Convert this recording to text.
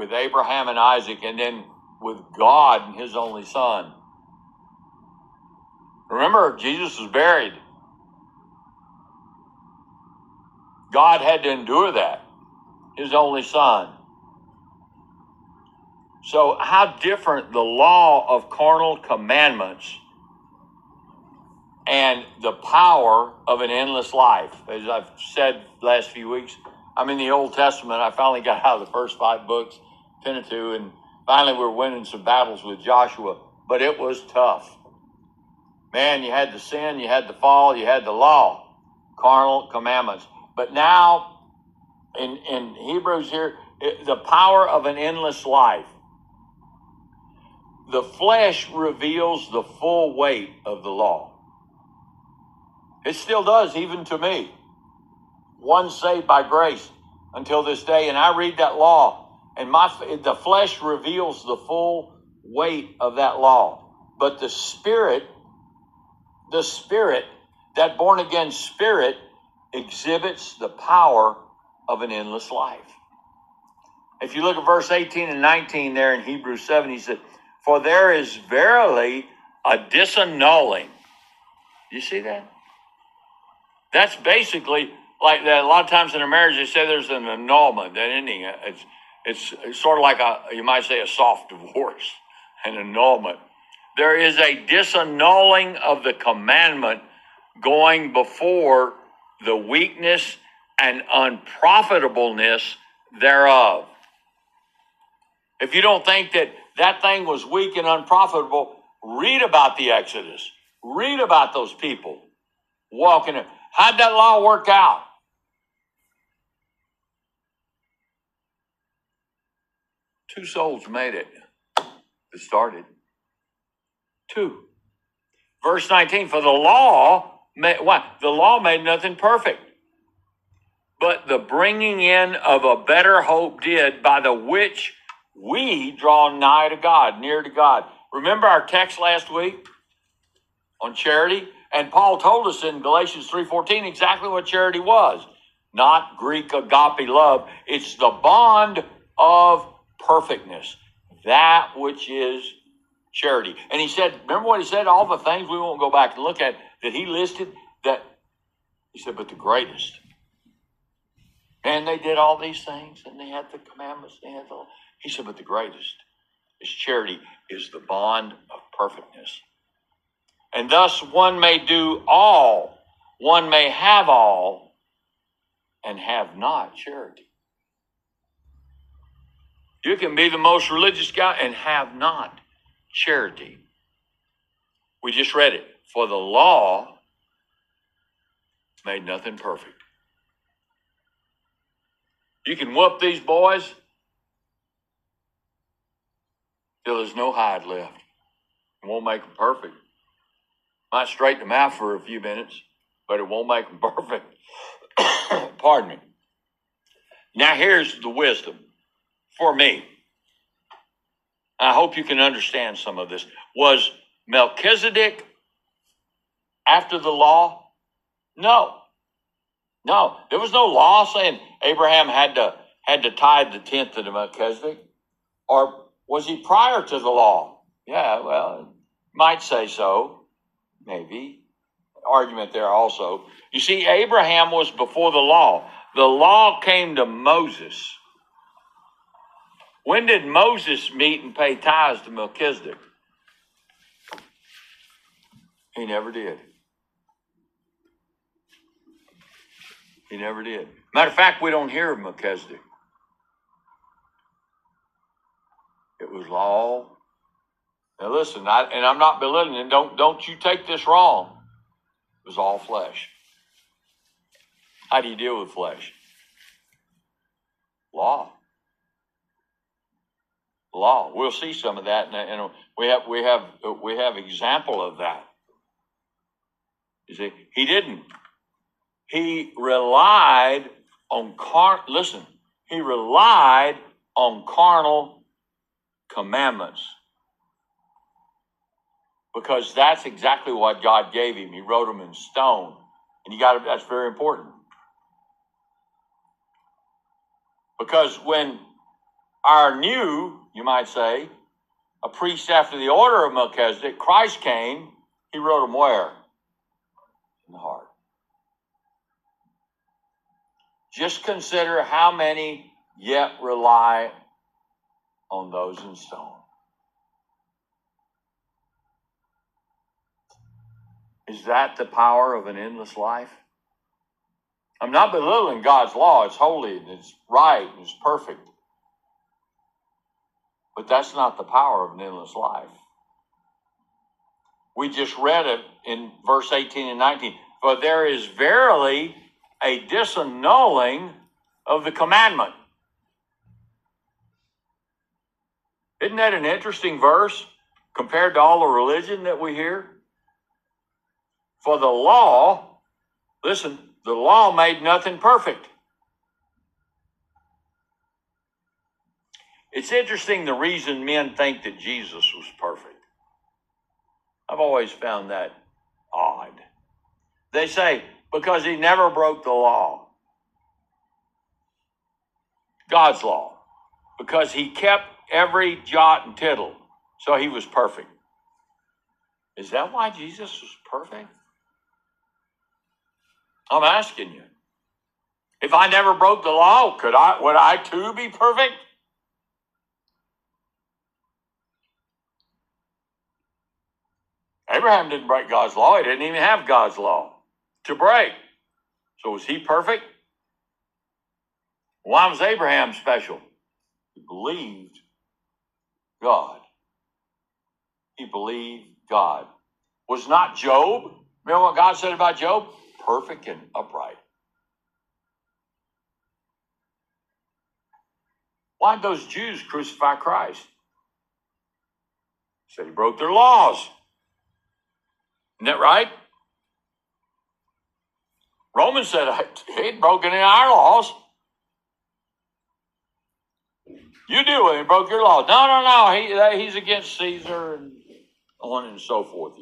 with Abraham and Isaac, and then with God and his only son. Remember, Jesus was buried. God had to endure that, his only son. So how different the law of carnal commandments and the power of an endless life. As I've said last few weeks, I'm in the Old Testament. I finally got out of the first 5 books, Pentateuch, and finally we're winning some battles with Joshua. But it was tough. Man, you had the sin, you had the fall, you had the law, carnal commandments. But now, in Hebrews here, the power of an endless life. The flesh reveals the full weight of the law. It still does, even to me. One saved by grace until this day. And I read that law, and the flesh reveals the full weight of that law. But the spirit, that born-again spirit, exhibits the power of an endless life. If you look at verse 18 and 19 there in Hebrews 7, he said, "For there is verily a disannulling." You see that? That's basically like that. A lot of times in a marriage, they say there's an annulment, that ending. It's sort of like you might say a soft divorce, an annulment. There is a disannulling of the commandment going before the weakness and unprofitableness thereof. If you don't think that thing was weak and unprofitable, read about the Exodus. Read about those people walking it. How'd that law work out? Two souls made it. It started. 2. Verse 19, for the law made nothing perfect, but the bringing in of a better hope did, by the which we draw nigh to God, near to God. Remember our text last week on charity? And Paul told us in Galatians 3:14 exactly what charity was. Not Greek agape love. It's the bond of perfectness. That which is charity. And he said, remember what he said? All the things we won't go back and look at that he listed, that he said, but the greatest. And they did all these things, and they had the commandments. He said, but the greatest is charity, is the bond of perfectness. And thus one may do all, one may have all, and have not charity. You can be the most religious guy and have not charity. We just read it. For the law made nothing perfect. You can whoop these boys till there's no hide left. It won't make them perfect. Might straighten them out for a few minutes, but it won't make them perfect. Pardon me. Now here's the wisdom for me. I hope you can understand some of this. Was Melchizedek after the law? No. There was no law saying Abraham had to tithe the 10th of the Melchizedek. Or was he prior to the law? Yeah, well, might say so. Maybe. Argument there also. You see, Abraham was before the law. The law came to Moses. When did Moses meet and pay tithes to Melchizedek? He never did. He never did. Matter of fact, we don't hear of Melchizedek. It was law. Now listen, I'm not belittling it. Don't you take this wrong. It was all flesh. How do you deal with flesh? Law. We'll see some of that, and we have example of that. You see, he didn't. He relied on He relied on carnal commandments, because that's exactly what God gave him. He wrote them in stone, and that's very important. Because when our new, you might say, a priest after the order of Melchizedek. Christ came. He wrote them where? In the heart. Just consider how many yet rely on those in stone. Is that the power of an endless life? I'm not belittling God's law. It's holy and it's right and it's perfect. But that's not the power of an endless life. We just read it in verse 18 and 19. For there is verily a disannulling of the commandment. Isn't that an interesting verse compared to all the religion that we hear? For the law, listen, the law made nothing perfect. It's interesting the reason men think that Jesus was perfect. I've always found that odd. They say, because he never broke the law. God's law. Because he kept every jot and tittle. So he was perfect. Is that why Jesus was perfect? I'm asking you. If I never broke the law, would I too be perfect? Abraham didn't break God's law. He didn't even have God's law to break. So was he perfect? Why was Abraham special? He believed God. He believed God. Was not Job? Remember what God said about Job? Perfect and upright. Why did those Jews crucify Christ? Said he broke their laws. Isn't that right? Romans said he'd broken in our laws. You do it. He broke your laws. No. He's against Caesar and on and so forth.